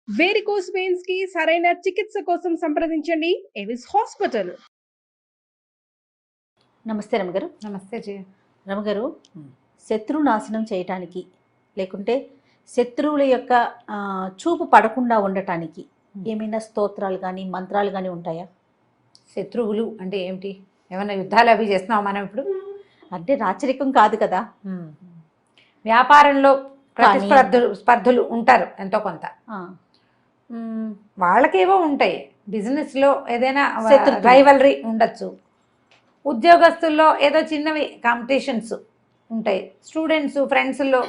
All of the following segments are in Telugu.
వేరికోస్ వెయిన్స్ కి సరైన చికిత్స కోసం సంప్రదించండి ఎవిస్ హాస్పిటల్. నమస్తే రమగారు. నమస్తే జయ. రమగారు, శత్రు నాశనం చేయటానికి లేకుంటే శత్రువుల యొక్క చూపు పడకుండా ఉండటానికి ఏమైనా స్తోత్రాలు కానీ మంత్రాలు కానీ ఉంటాయా? శత్రువులు అంటే ఏమిటి? ఏమైనా యుద్ధాలు అవి చేస్తున్నావు మనం ఇప్పుడు? అంటే రాచరికం కాదు కదా. వ్యాపారంలో స్పర్ధులు ఉంటారు ఎంతో కొంత. వాళ్ళకేవో ఉంటాయి. బిజినెస్లో ఏదైనా రైవలరీ ఉండొచ్చు. ఉద్యోగస్తుల్లో ఏదో చిన్నవి కాంపిటీషన్స్ ఉంటాయి. స్టూడెంట్స్ ఫ్రెండ్స్లో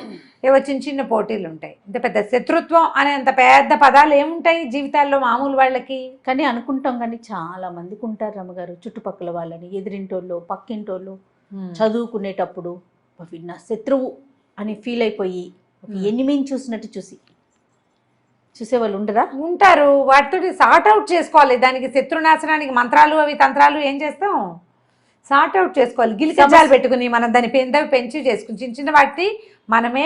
ఏవో చిన్న చిన్న పోటీలు ఉంటాయి. అంటే పెద్ద శత్రుత్వం అనే అంత పెద్ద పదాలు ఏముంటాయి జీవితాల్లో మామూలు వాళ్ళకి? కానీ అనుకుంటాం, కానీ చాలా మందికి ఉంటారు రమ్మగారు, చుట్టుపక్కల వాళ్ళని, ఎదిరింటోళ్ళు, పక్కింటోళ్ళు, చదువుకునేటప్పుడు నా శత్రువు అని ఫీల్ అయిపోయి ఎనిమిని చూసినట్టు చూసేవాళ్ళు ఉండరా? ఉంటారు. వాటితో సార్ట్ అవుట్ చేసుకోవాలి. దానికి శత్రునాశనానికి మంత్రాలు అవి తంత్రాలు ఏం చేస్తాం? సార్ట్ అవుట్ చేసుకోవాలి. గిలికజాలు పెట్టుకుని మనం దాన్ని పెంచి చేసుకుని చిన్న చిన్న వాటి మనమే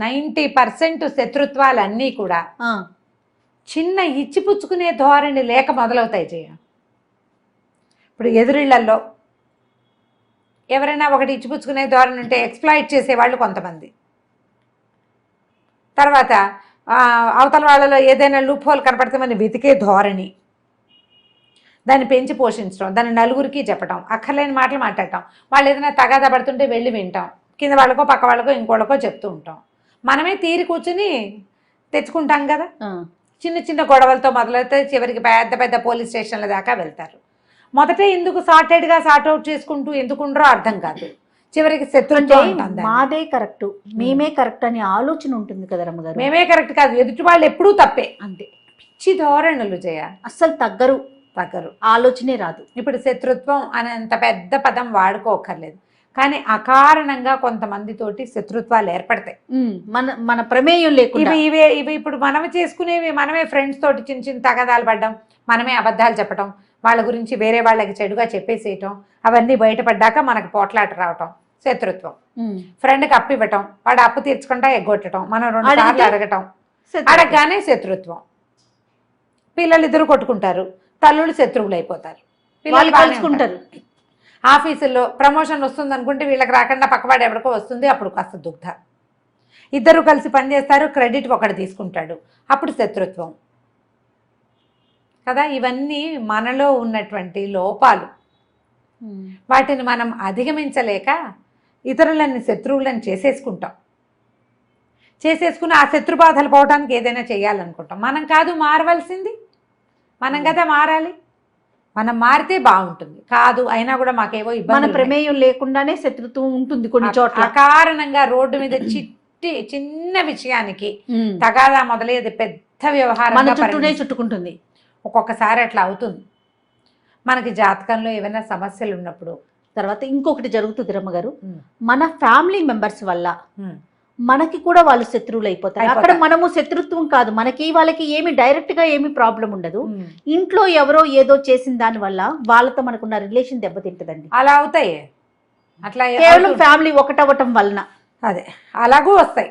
90% శత్రుత్వాలన్నీ కూడా చిన్న ఇచ్చిపుచ్చుకునే ధోరణి లేక మొదలవుతాయి జయ. ఇప్పుడు ఎదురిళ్లలో ఎవరైనా ఒకటి ఇచ్చిపుచ్చుకునే ధోరణి ఉంటే ఎక్స్ప్లాయిట్ చేసేవాళ్ళు కొంతమంది. తర్వాత అవతల వాళ్ళలో ఏదైనా లూప్ హోల్ కనపడితే మనం వెతికే ధోరణి, దాన్ని పెంచి పోషించడం, దాన్ని నలుగురికి చెప్పడం, అక్కర్లేని మాటలు మాట్లాడటం, వాళ్ళు ఏదైనా తగాదా పడుతుంటే వెళ్ళి వింటాం, కింద వాళ్ళకో పక్క వాళ్ళకో ఇంకోళ్ళకో చెప్తూ ఉంటాం. మనమే తీరి కూర్చుని తెచ్చుకుంటాం కదా. చిన్న చిన్న గొడవలతో మొదలైతే చివరికి పెద్ద పెద్ద పోలీస్ స్టేషన్ల దాకా వెళ్తారు. మొదటే ఎందుకు సార్టెడ్గా సార్ట్ అవుట్ చేసుకుంటూ ఎందుకుండ్రో అర్థం కాదు. చివరికి శత్రుత్వం మాదే కరెక్ట్, మేమే కరెక్ట్ అనే ఆలోచన ఉంటుంది కదా రమ్మగారు. మేమే కరెక్ట్ కాదు, ఎదుటి వాళ్ళు ఎప్పుడూ తప్పే. అంతే పిచ్చి ధోరణులు జయ. అస్సలు తగ్గరు ఆలోచనే రాదు. ఇప్పుడు శత్రుత్వం అనేంత పెద్ద పదం వాడుకోకర్లేదు, కానీ అకారణంగా కొంతమందితోటి శత్రుత్వాలు ఏర్పడతాయి మన ప్రమేయం లేకుండా. ఇవి ఇప్పుడు మనం చేసుకునేవి. మనమే ఫ్రెండ్స్ తోటి చిన్న చిన్న తగాదాలు పడ్డం, మనమే అబద్ధాలు చెప్పడం, వాళ్ళ గురించి వేరే వాళ్ళకి చెడుగా చెప్పేసేయటం, అవన్నీ బయటపడ్డాక మనకు పోట్లాట రావటం శత్రుత్వం. ఫ్రెండ్కి అప్పు ఇవ్వటం, వాడు అప్పు తీర్చుకుంటా ఎగ్గొట్టడం, మనం 2 సార్లు అడగటం, అడగగానే శత్రుత్వం. పిల్లలు ఇద్దరు కొట్టుకుంటారు, తల్లులు శత్రువులు అయిపోతారు, పిల్లలు కలుసుకుంటారు. ఆఫీసుల్లో ప్రమోషన్ వస్తుంది అనుకుంటే వీళ్ళకి రాకుండా పక్కవాడు ఎవరికో వస్తుంది, అప్పుడు కాస్త దుగ్ధ. ఇద్దరు కలిసి పనిచేస్తారు, క్రెడిట్ ఒకటి తీసుకుంటాడు, అప్పుడు శత్రుత్వం కదా. ఇవన్నీ మనలో ఉన్నటువంటి లోపాలు. వాటిని మనం అధిగమించలేక ఇతరులని శత్రువులను చేసేసుకుని ఆ శత్రుబాధలు పోవడానికి ఏదైనా చేయాలనుకుంటాం. మనం కాదు మారవలసింది, మనం కదా మారాలి. మనం మారితే బాగుంటుంది. కాదు అయినా కూడా మాకేవో ఇబ్బంది, ప్రమేయం లేకుండానే శత్రుత్వం ఉంటుంది కొన్ని చోట్ల. అకారణంగా రోడ్డు మీద చిన్న విషయానికి తగాదా మొదలయ్యేది పెద్ద వ్యవహారం చుట్టుకుంటుంది. ఒక్కొక్కసారి అట్లా అవుతుంది. మనకి జాతకంలో ఏమైనా సమస్యలు ఉన్నప్పుడు. తర్వాత ఇంకొకటి జరుగుతుంది రమ్మగారు, మన ఫ్యామిలీ మెంబర్స్ వల్ల మనకి కూడా వాళ్ళు శత్రువులు అయిపోతారు. అక్కడ మనము శత్రుత్వం కాదు, మనకి వాళ్ళకి ఏమి డైరెక్ట్ గా ఏమి ప్రాబ్లం ఉండదు. ఇంట్లో ఎవరో ఏదో చేసిన దాని వల్ల వాళ్ళతో మనకున్న రిలేషన్ దెబ్బతింటదండి. అలా అవుతాయి. అట్లా కేవలం ఫ్యామిలీ ఒకటవటం వలన అదే అలాగూ వస్తాయి.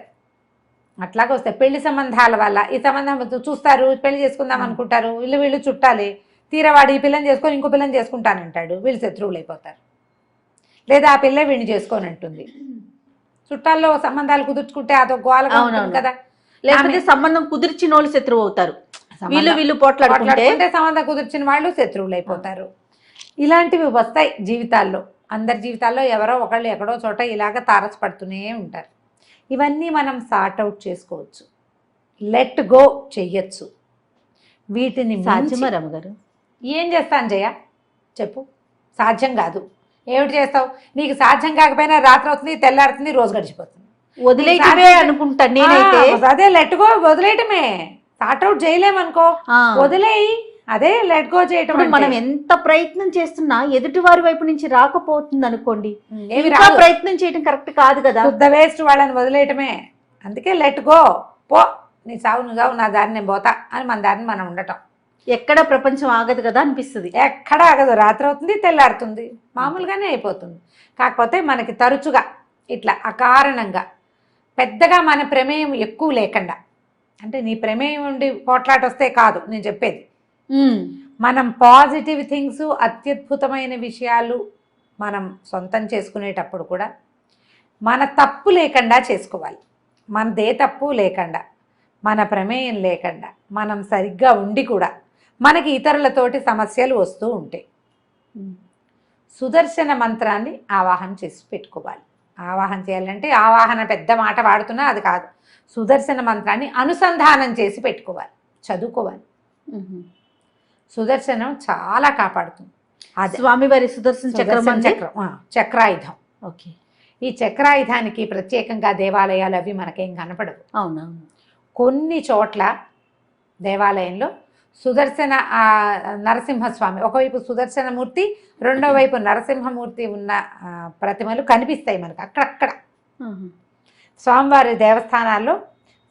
అట్లాగే వస్తాయి పెళ్లి సంబంధాల వల్ల. ఈ సంబంధం చూస్తారు, పెళ్లి చేసుకుందాం అనుకుంటారు, వీళ్ళు చుట్టాలి, తీరవాడు ఈ పిల్లని చేసుకొని ఇంకో పిల్లని చేసుకుంటానంటాడు, వీళ్ళు శత్రువులు అయిపోతారు. లేదా ఆ పిల్ల వీడిని చేసుకొని అంటుంది. చుట్టాల్లో సంబంధాలు కుదుర్చుకుంటే అదో గోలగా ఉంటుంది కదా. లేకపోతే సంబంధం కుదిర్చిన వాళ్ళు శత్రువు అవుతారు, వీళ్ళు పోట్లాడుకుంటే సంబంధం కుదిర్చిన వాళ్ళు శత్రువులు అయిపోతారు. ఇలాంటివి వస్తాయి జీవితాల్లో. అందరి జీవితాల్లో ఎవరో ఒకళ్ళు ఎక్కడో చోట ఇలాగ తారసపడుతూనే ఉంటారు. ఇవన్నీ మనం సార్ట్ అవుట్ చేసుకోవచ్చు, లెట్ గో చెయ్యొచ్చు. వీటిని సాధ్యమా రమ్మగారు? ఏం చేస్తాను జయ చెప్పు? సాధ్యం కాదు. ఏమిటి చేస్తావు? నీకు సాధ్యం కాకపోయినా రాత్రి అవుతుంది, తెల్లారుతుంది, రోజు గడిచిపోతుంది. వదిలేయటమే అనుకుంటాను నేనైతే. అదే లెట్ గో, వదిలేయటమే. సార్ట్ అవుట్ చేయలేమనుకో, వదిలేయి. అదే లెట్ గో చేయటం. మనం ఎంత ప్రయత్నం చేస్తున్నా ఎదుటి వారి వైపు నుంచి రాకపోతుంది అనుకోండి, ప్రయత్నం చేయటం కరెక్ట్ కాదు కదా. శుద్ధ వేస్ట్ వాళ్ళని వదిలేయటమే. అందుకే లెట్ గో, పో, నీ సావు నువ్వు సావు, నా దారిని నేను పోతా అని మన దారిని మనం ఉండటం. ఎక్కడ ప్రపంచం ఆగదు కదా అనిపిస్తుంది. ఎక్కడ ఆగదు. రాత్రి అవుతుంది, తెల్లారుతుంది, మామూలుగానే అయిపోతుంది. కాకపోతే మనకి తరచుగా ఇట్లా అకారణంగా పెద్దగా మన ప్రమేయం ఎక్కువ లేకుండా అంటే నీ ప్రమేయం ఉండి పోట్లాట వస్తే కాదు నేను చెప్పేది. మనం పాజిటివ్ థింగ్స్, అత్యద్భుతమైన విషయాలు మనం సొంతం చేసుకునేటప్పుడు కూడా మన తప్పు లేకుండా చేసుకోవాలి. మనదే తప్పు లేకుండా, మన ప్రమేయం లేకుండా, మనం సరిగ్గా ఉండి కూడా మనకి ఇతరులతోటి సమస్యలు వస్తూ ఉంటాయి. సుదర్శన మంత్రాన్ని ఆవాహన చేసి పెట్టుకోవాలి. ఆవాహన చేయాలంటే ఆవాహన పెద్ద మాట వాడుతున్నా అది కాదు. సుదర్శన మంత్రాన్ని అనుసంధానం చేసి పెట్టుకోవాలి, చదువుకోవాలి. సుదర్శనం చాలా కాపాడుతుంది. అది స్వామివారి సుదర్శన చక్రం చక్రాయుధం. ఓకే. ఈ చక్రాయుధానికి ప్రత్యేకంగా దేవాలయాలు అవి మనకేం కనపడవు. అవునవును. కొన్ని చోట్ల దేవాలయంలో సుదర్శన నరసింహస్వామి, ఒకవైపు సుదర్శనమూర్తి, రెండో వైపు నరసింహమూర్తి ఉన్న ప్రతిమలు కనిపిస్తాయి మనకు అక్కడక్కడ. స్వామివారి దేవస్థానాల్లో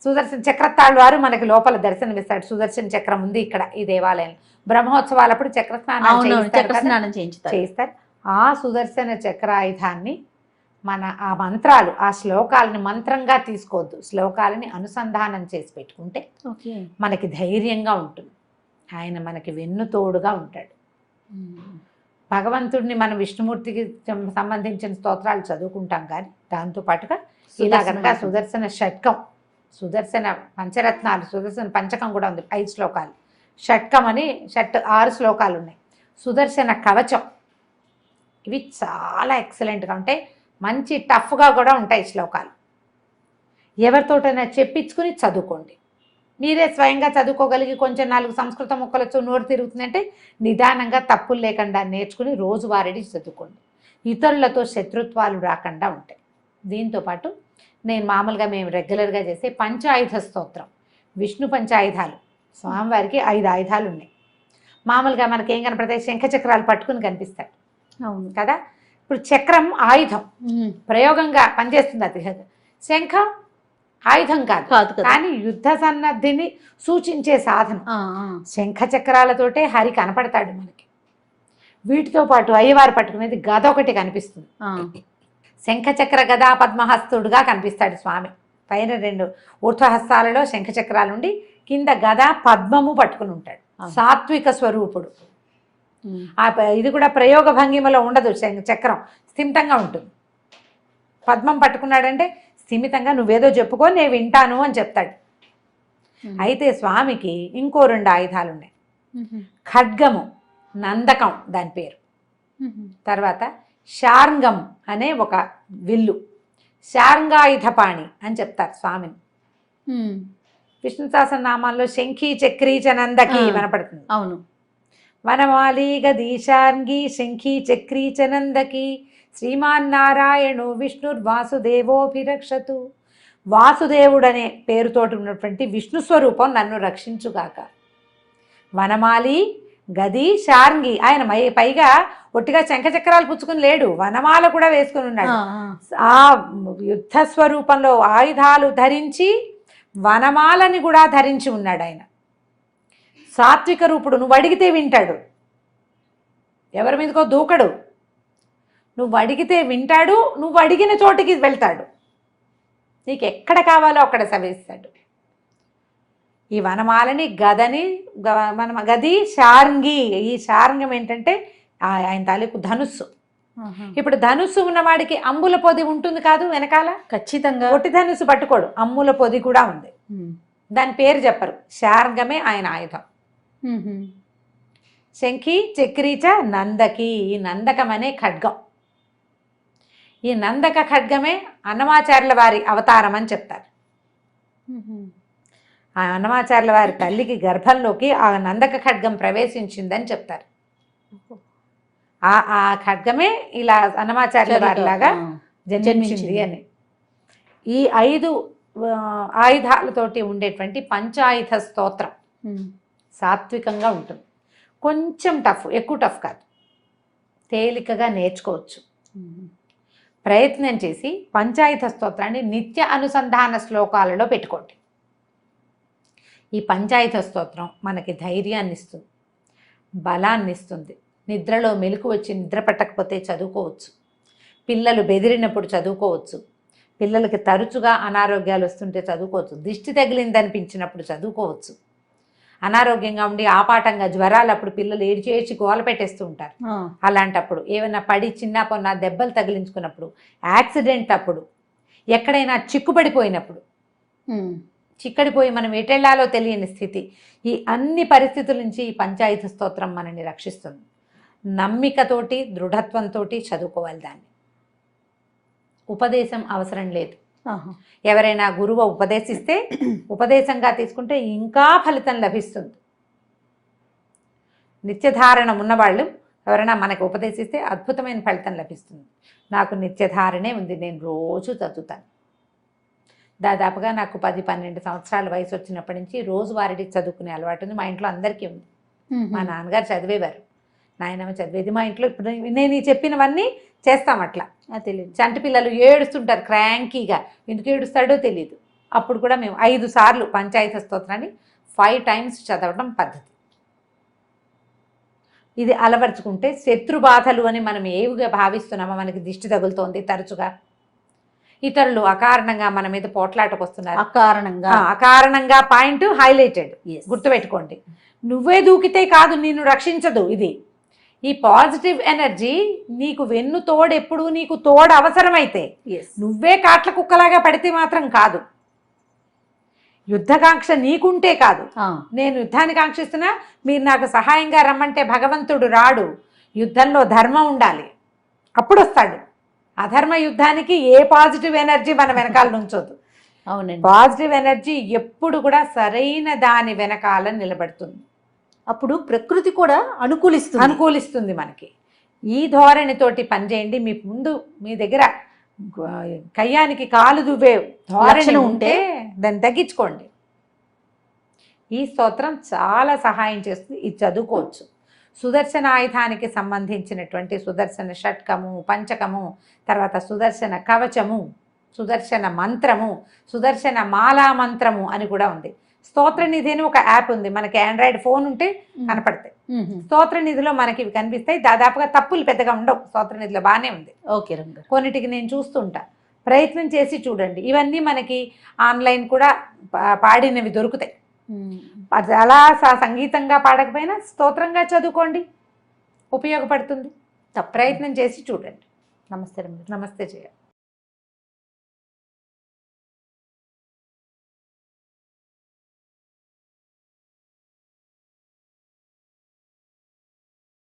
సుదర్శన చక్రతాళ్వారు మనకి లోపల దర్శనమిస్తాడు. సుదర్శన చక్రం ఉంది ఇక్కడ ఈ దేవాలయంలో. బ్రహ్మోత్సవాలప్పుడు చక్రస్నానం చేయిస్తారు. ఆ సుదర్శన చక్రాయుధాన్ని మన ఆ మంత్రాలు, ఆ శ్లోకాలని మంత్రంగా తీసుకోవద్దు, శ్లోకాలని అనుసంధానం చేసి పెట్టుకుంటే మనకి ధైర్యంగా ఉంటుంది. ఆయన మనకి వెన్నుతోడుగా ఉంటాడు. భగవంతుడిని మనం విష్ణుమూర్తికి సంబంధించిన స్తోత్రాలు చదువుకుంటాం, కానీ దాంతోపాటుగా ఇలా కనుక సుదర్శన షట్కం, సుదర్శన పంచరత్నాలు, సుదర్శన పంచకం కూడా ఉంది, 5 శ్లోకాలు. షట్కం అని 6 శ్లోకాలు ఉన్నాయి. సుదర్శన కవచం, ఇవి చాలా ఎక్సలెంట్గా ఉంటాయి. మంచి టఫ్గా కూడా ఉంటాయి శ్లోకాలు. ఎవరితోటైనా చెప్పించుకుని చదువుకోండి. మీరే స్వయంగా చదువుకోగలిగి కొంచెం 4 సంస్కృత ముక్కలతో నోరు తిరుగుతుందంటే నిదానంగా తప్పులు లేకుండా నేర్చుకుని రోజువారీ చదువుకోండి. ఇతరులతో శత్రుత్వాలు రాకుండా ఉంటాయి. దీంతోపాటు నేను మామూలుగా మేము రెగ్యులర్గా చేసే పంచాయుధ స్తోత్రం, విష్ణు పంచాయుధాలు. స్వామివారికి 5 ఆయుధాలు ఉన్నాయి. మామూలుగా మనకి ఏం కనపడతాయి, శంఖచక్రాలు పట్టుకుని కనిపిస్తాడు. అవును కదా. ఇప్పుడు చక్రం ఆయుధం, ప్రయోగంగా పనిచేస్తుంది. అది శంఖం ఆయుధం కాదు, కానీ యుద్ధ సన్నద్ధిని సూచించే సాధనం. శంఖ చక్రాలతోటే హరి కనపడతాడు మనకి. వీటితో పాటు అయ్యవారు పట్టుకునేది గద ఒకటి కనిపిస్తుంది. శంఖచక్ర గదా పద్మహస్తుడుగా కనిపిస్తాడు స్వామి. పైన 2 ఊర్ధ్వహస్తాలలో శంఖచక్రాలు ఉండి కింద గదా పద్మము పట్టుకుని ఉంటాడు. సాత్విక స్వరూపుడు. ఇది కూడా ప్రయోగ భంగిమలో ఉండదు. చక్రం స్థిమితంగా ఉంటుంది. పద్మం పట్టుకున్నాడంటే స్థిమితంగా నువ్వేదో చెప్పుకో నేను వింటాను అని చెప్తాడు. అయితే స్వామికి ఇంకో 2 ఆయుధాలు ఉన్నాయి. ఖడ్గము, నందకం దాని పేరు. తర్వాత శార్ంగం అనే ఒక విల్లు, శార్ంగాయుధపాణి అని చెప్తారు స్వామిని. విష్ణు సహస్రనామాల్లో శంఖీ చక్రీ చ నందకి వినపడుతుంది. అవును. వనమాలి గది శార్ంగి శంఖీ చక్రీ చ నందకి శ్రీమాన్నారాయణు విష్ణుర్వాసుదేవోభిరక్షతు. వాసుదేవుడనే పేరుతోటి ఉన్నటువంటి విష్ణు స్వరూపం నన్ను రక్షించుగాక. వనమాలి గది శార్ంగి, ఆయన పైగా ఒట్టిగా శంఖచక్రాలు పుచ్చుకుని లేడు, వనమాల కూడా వేసుకుని ఉన్నాడు. ఆ యుద్ధ స్వరూపంలో ఆయుధాలు ధరించి వనమాలని కూడా ధరించి ఉన్నాడు ఆయన. సాత్విక రూపుడు. నువ్వు అడిగితే వింటాడు, ఎవరి మీదకో దూకడు. నువ్వు అడిగితే వింటాడు, నువ్వు అడిగిన చోటికి వెళ్తాడు, నీకు ఎక్కడ కావాలో అక్కడ సవిస్తాడు. ఈ వనమాలని గదని గది శార్ంగి. ఈ శార్ంగం ఏంటంటే ఆయన తాలూకు ధనుస్సు. ఇప్పుడు ధనుస్సు ఉన్నవాడికి అమ్ముల పొది ఉంటుంది కాదు వెనకాల, ఖచ్చితంగా ఒట్టి ధనుస్సు పట్టుకోడు, అమ్ముల పొది కూడా ఉంది. దాని పేరు చెప్పరు, శార్ంగమే ఆయన ఆయుధం. శంఖి చక్రీచ నందకి, ఈ నందకం అనే ఖడ్గం. ఈ నందక ఖడ్గమే అన్నమాచార్యుల వారి అవతారం అని చెప్తారు. ఆ అన్నమాచార్యుల వారి తల్లికి గర్భంలోకి ఆ నందక ఖడ్గం ప్రవేశించిందని చెప్తారు. ఆ ఖడ్గమే ఇలా అన్నమాచార్యుల వారిలాగా జన్మించింది అని. ఈ 5 ఆయుధాలతోటి ఉండేటువంటి పంచాయుధ స్తోత్రం సాత్వికంగా ఉంటుంది. కొంచెం టఫ్, ఎక్కువ టఫ్ కాదు, తేలికగా నేర్చుకోవచ్చు. ప్రయత్నం చేసి పంచాయుధ స్తోత్రాన్ని నిత్య అనుసంధాన శ్లోకాలలో పెట్టుకోండి. ఈ పంచాయుధ స్తోత్రం మనకి ధైర్యాన్ని ఇస్తుంది, బలాన్ని ఇస్తుంది. నిద్రలో మెలకు వచ్చి నిద్ర పట్టకపోతే చదువుకోవచ్చు, పిల్లలు బెదిరినప్పుడు చదువుకోవచ్చు, పిల్లలకి తరచుగా అనారోగ్యాలు వస్తుంటే చదువుకోవచ్చు, దిష్టి తగిలింది అనిపించినప్పుడు చదువుకోవచ్చు, అనారోగ్యంగా ఉండి ఆపాటంగా జ్వరాలు అప్పుడు పిల్లలు ఏడ్చి గోల పెట్టేస్తూ ఉంటారు. అలాంటప్పుడు ఏమైనా పడి చిన్న పొన్న దెబ్బలు తగిలించుకున్నప్పుడు, యాక్సిడెంట్ అప్పుడు, ఎక్కడైనా చిక్కుపడిపోయినప్పుడు, చిక్కడిపోయి మనం ఎటెళ్లాలో తెలియని స్థితి, ఈ అన్ని పరిస్థితుల నుంచి ఈ పంచాయతీ స్తోత్రం మనల్ని రక్షిస్తుంది. నమ్మికతోటి దృఢత్వంతో చదువుకోవాలి దాన్ని. ఉపదేశం అవసరం లేదు. ఎవరైనా గురువు ఉపదేశిస్తే ఉపదేశంగా తీసుకుంటే ఇంకా ఫలితం లభిస్తుంది. నిత్యధారణ ఉన్నవాళ్ళు ఎవరైనా మనకు ఉపదేశిస్తే అద్భుతమైన ఫలితం లభిస్తుంది. నాకు నిత్యధారణే ఉంది, నేను రోజు చదువుతాను. దాదాపుగా నాకు 10-12 సంవత్సరాల వయసు వచ్చినప్పటి నుంచి రోజువారీ చదువుకునే అలవాటు ఉంది. మా ఇంట్లో అందరికీ ఉంది. మా నాన్నగారు చదివేవారు, నాయనమ్మ చదివేది. మా ఇంట్లో ఇప్పుడు నేను ఈ చెప్పినవన్నీ చేస్తాం. అట్లా తెలియదు. చంటి పిల్లలు ఏడుస్తుంటారు క్రాంకీగా, ఎందుకు ఏడుస్తాడో తెలియదు. అప్పుడు కూడా మేము 5 సార్లు పంచాయతీ స్తోత్రాన్ని 5 times చదవడం పద్ధతి. ఇది అలవర్చుకుంటే శత్రు బాధలు అని మనం ఏవిగా భావిస్తున్నామో, మనకి దిష్టి తగులుతోంది తరచుగా, ఇతరులు అకారణంగా మన మీద పోట్లాటకు వస్తున్నారు, అకారణంగా పాయింట్ హైలైటెడ్, గుర్తుపెట్టుకోండి. నువ్వే దూకితే కాదు, నిన్ను రక్షించదు. ఇది ఈ పాజిటివ్ ఎనర్జీ నీకు వెన్ను తోడు, ఎప్పుడు నీకు తోడు అవసరమైతే, నువ్వే కాట్ల కుక్కలాగా పడితే మాత్రం కాదు. యుద్ధకాంక్ష నీకుంటే కాదు. నేను యుద్ధాన్ని కాంక్షిస్తున్నా, మీరు నాకు సహాయంగా రమ్మంటే భగవంతుడు రాడు. యుద్ధంలో ధర్మం ఉండాలి, అప్పుడు వస్తాడు. అధర్మ యుద్ధానికి ఏ పాజిటివ్ ఎనర్జీ మన వెనకాల నుంచోదు. అవునండి, పాజిటివ్ ఎనర్జీ ఎప్పుడు కూడా సరైన దాని వెనకాల నిలబడుతుంది. అప్పుడు ప్రకృతి కూడా అనుకూలిస్తుంది మనకి. ఈ ధోరణితోటి పనిచేయండి. మీ ముందు మీ దగ్గర కయ్యానికి కాలు దువ్వే ధోరణి ఉంటే దాన్ని తగ్గించుకోండి. ఈ స్తోత్రం చాలా సహాయం చేస్తుంది. ఇది చదువుకోవచ్చు. సుదర్శన ఆయుధానికి సంబంధించినటువంటి సుదర్శన షట్కము, పంచకము, తర్వాత సుదర్శన కవచము, సుదర్శన మంత్రము, సుదర్శన మాలా మంత్రము అని కూడా ఉంది. స్తోత్రనిధి అని ఒక యాప్ ఉంది, మనకి ఆండ్రాయిడ్ ఫోన్ ఉంటే కనపడతాయి. స్తోత్రనిధిలో మనకి ఇవి కనిపిస్తాయి. దాదాపుగా తప్పులు పెద్దగా ఉండవు. స్తోత్రనిధిలో బాగానే ఉంది. ఓకే, కొన్నిటికి నేను చూస్తుంటా, ప్రయత్నం చేసి చూడండి. ఇవన్నీ మనకి ఆన్లైన్ కూడా పాడినవి దొరుకుతాయి. అలా సంగీతంగా పాడకపోయినా స్తోత్రంగా చదువుకోండి, ఉపయోగపడుతుంది. ప్రయత్నం చేసి చూడండి. నమస్తే. నమస్తే జయ.